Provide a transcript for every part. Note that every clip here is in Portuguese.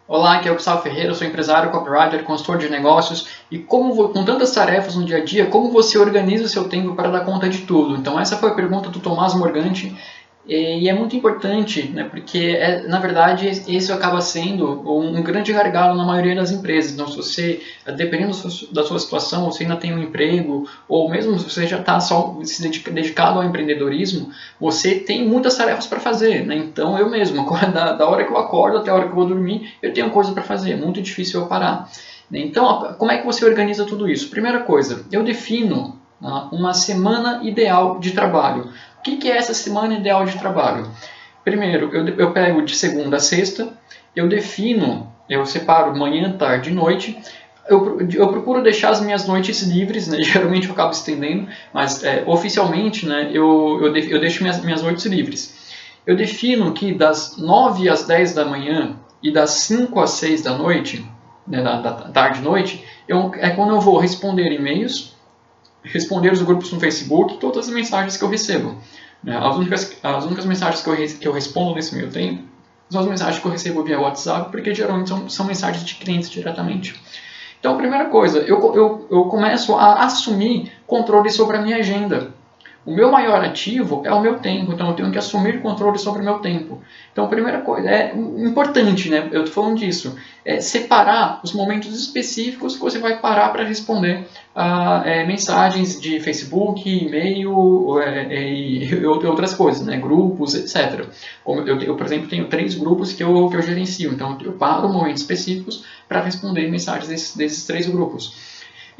Olá, aqui é o Gustavo Ferreira, eu sou empresário, copywriter, consultor de negócios e com tantas tarefas no dia a dia, como você organiza o seu tempo para dar conta de tudo? Então essa foi a pergunta do Tomás Morganti e é muito importante, né, porque na verdade esse acaba sendo um grande gargalo na maioria das empresas. Então se você, dependendo da sua situação, você ainda tem um emprego ou mesmo se você já está só dedicado ao empreendedorismo, você tem muitas tarefas para fazer, né? Então eu mesmo, da hora que eu acordo até a hora que eu vou dormir, eu tenho coisa para fazer, é muito difícil eu parar. Então como é que você organiza tudo isso? Primeira coisa, eu defino uma semana ideal de trabalho. O que é essa semana ideal de trabalho? Primeiro, eu pego de segunda a sexta, eu separo manhã, tarde e noite. Eu procuro deixar as minhas noites livres, né? Geralmente eu acabo estendendo, mas oficialmente, né, eu deixo minhas noites livres. Eu defino que das 9 às 10 da manhã e das 5 às 6 da noite, né, da tarde e noite, é quando eu vou responder e-mails, responder os grupos no Facebook, todas as mensagens que eu recebo. As únicas mensagens que eu respondo nesse meio tempo são as mensagens que eu recebo via WhatsApp, porque geralmente são mensagens de clientes diretamente. Então, a primeira coisa, eu começo a assumir controle sobre a minha agenda. O meu maior ativo é o meu tempo, então eu tenho que assumir controle sobre o meu tempo. Então, a primeira coisa, é importante, né? Eu estou falando disso, é separar os momentos específicos que você vai parar para responder mensagens de Facebook, e-mail e outras coisas, né? Grupos, etc. Como eu, por exemplo, tenho 3 grupos que eu gerencio, então eu paro momentos específicos para responder mensagens desses 3 grupos.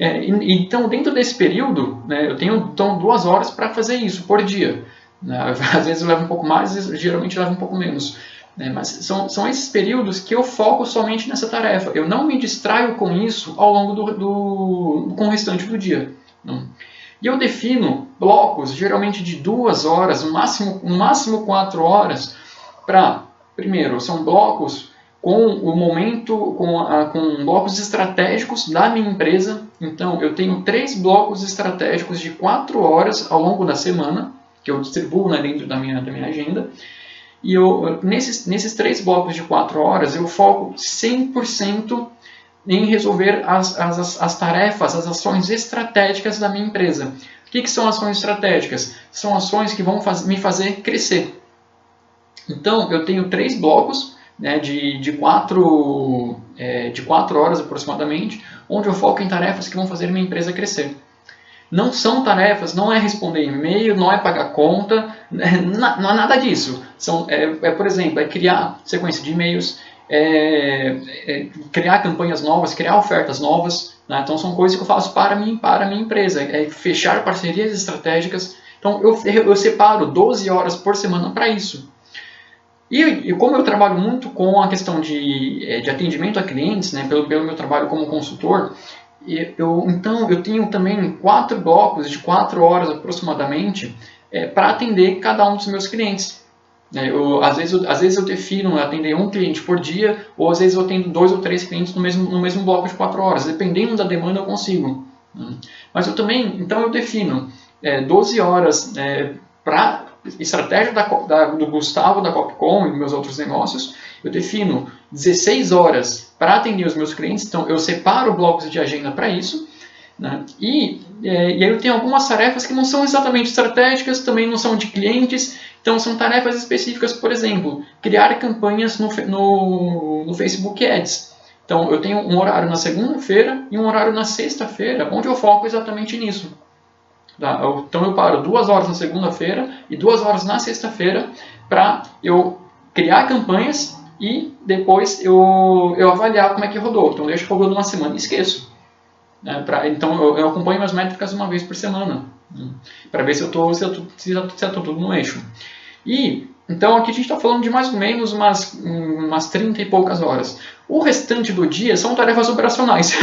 Então, dentro desse período, né, eu tenho então 2 horas para fazer isso por dia. Às vezes eu levo um pouco mais, geralmente eu levo um pouco menos. Mas são esses períodos que eu foco somente nessa tarefa. Eu não me distraio com isso ao longo com o restante do dia. E eu defino blocos, geralmente de 2 horas, no máximo 4 horas, primeiro, são blocos com blocos estratégicos da minha empresa. Então, eu tenho 3 blocos estratégicos de 4 horas ao longo da semana, que eu distribuo, né, dentro da minha agenda. E nesses 3 blocos de 4 horas, eu foco 100% em resolver as tarefas, as ações estratégicas da minha empresa. O que são ações estratégicas? São ações que vão me fazer crescer. Então, eu tenho 3 blocos, né, de 4 horas aproximadamente, onde eu foco em tarefas que vão fazer minha empresa crescer. Não são tarefas, não é responder e-mail, não é pagar conta, não é nada disso. Por exemplo, criar sequência de e-mails, criar campanhas novas, criar ofertas novas. Né? Então são coisas que eu faço para a minha empresa, fechar parcerias estratégicas. Então eu separo 12 horas por semana para isso. E como eu trabalho muito com a questão de atendimento a clientes, né, pelo meu trabalho como consultor, então eu tenho também 4 blocos de 4 horas aproximadamente para atender cada um dos meus clientes. Às vezes eu defino atender um cliente por dia, ou às vezes eu atendo 2 ou 3 clientes no mesmo bloco de 4 horas. Dependendo da demanda eu consigo. Mas então eu defino 12 horas para estratégia do Gustavo, da Copcom e meus outros negócios. Eu defino 16 horas para atender os meus clientes, então eu separo blocos de agenda para isso. Né? E aí eu tenho algumas tarefas que não são exatamente estratégicas, também não são de clientes, então são tarefas específicas, por exemplo, criar campanhas no Facebook Ads. Então eu tenho um horário na segunda-feira e um horário na sexta-feira, onde eu foco exatamente nisso. Tá? Então eu paro 2 horas na segunda-feira e 2 horas na sexta-feira para eu criar campanhas e depois eu avaliar como é que rodou. Então eu deixo rodando uma semana e esqueço. Então eu acompanho as métricas uma vez por semana, para ver se está tudo no eixo. Então aqui a gente está falando de mais ou menos umas 30 e poucas horas. O restante do dia são tarefas operacionais.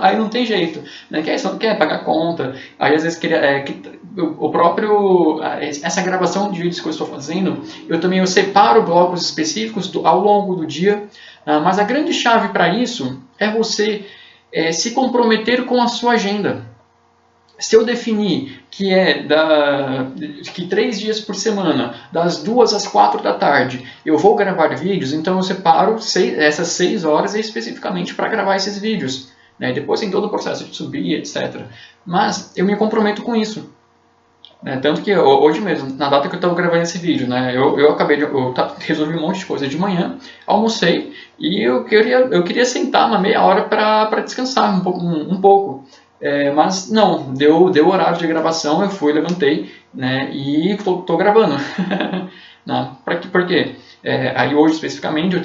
aí não tem jeito. Né? Quer pagar conta, aí às vezes essa gravação de vídeos que eu estou fazendo, eu separo blocos específicos ao longo do dia, mas a grande chave para isso é você se comprometer com a sua agenda. Se eu definir que 3 dias por semana, das 2 às 4 da tarde, eu vou gravar vídeos, então eu separo essas 6 horas especificamente para gravar esses vídeos. Né? Depois tem todo o processo de subir, etc. Mas eu me comprometo com isso. Né? Tanto que hoje mesmo, na data que eu estou gravando esse vídeo, né, eu resolvi um monte de coisa de manhã, almocei e eu queria sentar uma meia hora para descansar um pouco. Mas não, deu horário de gravação, eu fui, levantei, né, e estou gravando. Por quê? Aí hoje especificamente,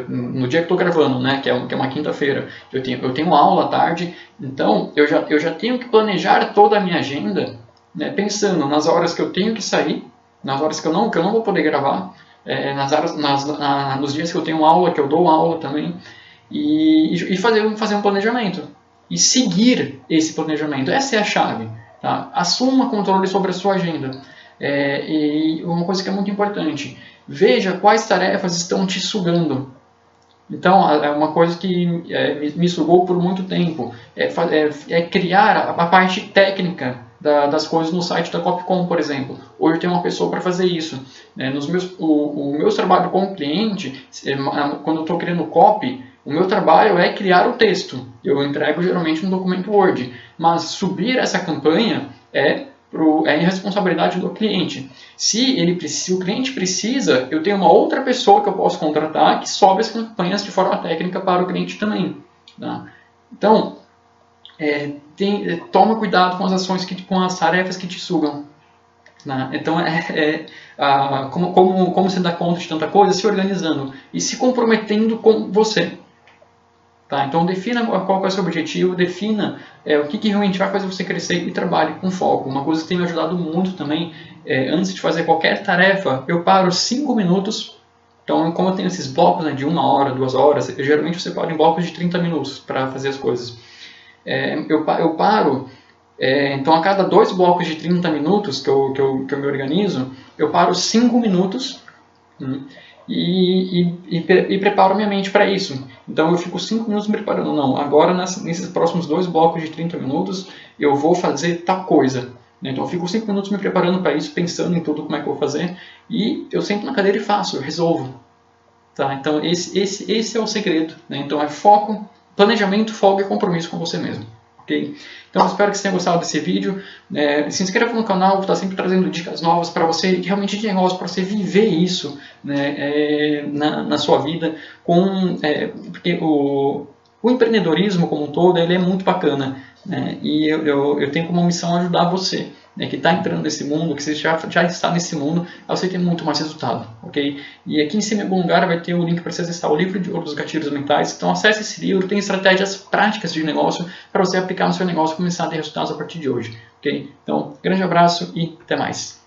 no dia que estou gravando, né, que é uma quinta-feira, eu tenho aula à tarde, então eu já tenho que planejar toda a minha agenda, né, pensando nas horas que eu tenho que sair, nas horas que eu não vou poder gravar, nos dias que eu tenho aula, que eu dou aula também, e fazer um planejamento. E seguir esse planejamento. Essa é a chave. Tá? Assuma controle sobre a sua agenda. E uma coisa que é muito importante, veja quais tarefas estão te sugando. Então, é uma coisa que me sugou por muito tempo, criar a parte técnica das coisas no site da Copycom, por exemplo. Hoje eu tenho uma pessoa para fazer isso. O meu trabalho com o cliente, quando eu estou criando copy, o meu trabalho é criar o texto. Eu entrego geralmente um documento Word. Mas subir essa campanha é responsabilidade do cliente. Se o cliente precisa, eu tenho uma outra pessoa que eu posso contratar que sobe as campanhas de forma técnica para o cliente também. Tá? Então, toma cuidado com as ações, com as tarefas que te sugam. Né? Então, como você dá conta de tanta coisa? Se organizando e se comprometendo com você. Tá? Então, defina qual é o seu objetivo, defina o que realmente vai fazer você crescer e trabalhe com foco. Uma coisa que tem me ajudado muito também, antes de fazer qualquer tarefa, eu paro 5 minutos. Então, como eu tenho esses blocos, né, de 1 hora, 2 horas, geralmente eu separo em blocos de 30 minutos para fazer as coisas. Eu paro, então a cada 2 blocos de 30 minutos que eu me organizo, eu paro 5 minutos e preparo minha mente para isso. Então eu fico 5 minutos me preparando. Não, agora nesses próximos 2 blocos de 30 minutos eu vou fazer tal coisa. Então eu fico 5 minutos me preparando para isso, pensando em tudo como é que eu vou fazer, e eu sento na cadeira e faço, eu resolvo. Tá? Então esse é o segredo. Né? Então é foco, planejamento, foco e compromisso com você mesmo. Okay? Então eu espero que você tenha gostado desse vídeo. Se inscreva no canal, vou estar sempre trazendo dicas novas para você, realmente de negócio, para você viver isso, né, na sua vida. Porque o empreendedorismo como um todo, ele é muito bacana. Né, e eu tenho como missão ajudar você, né, que está entrando nesse mundo, que você já está nesse mundo, a você ter muito mais resultado. Okay? E aqui em cima em algum lugar vai ter o link para você acessar o livro de ouro dos gatilhos mentais. Então acesse esse livro, tem estratégias práticas de negócio para você aplicar no seu negócio e começar a ter resultados a partir de hoje. Okay? Então, grande abraço e até mais.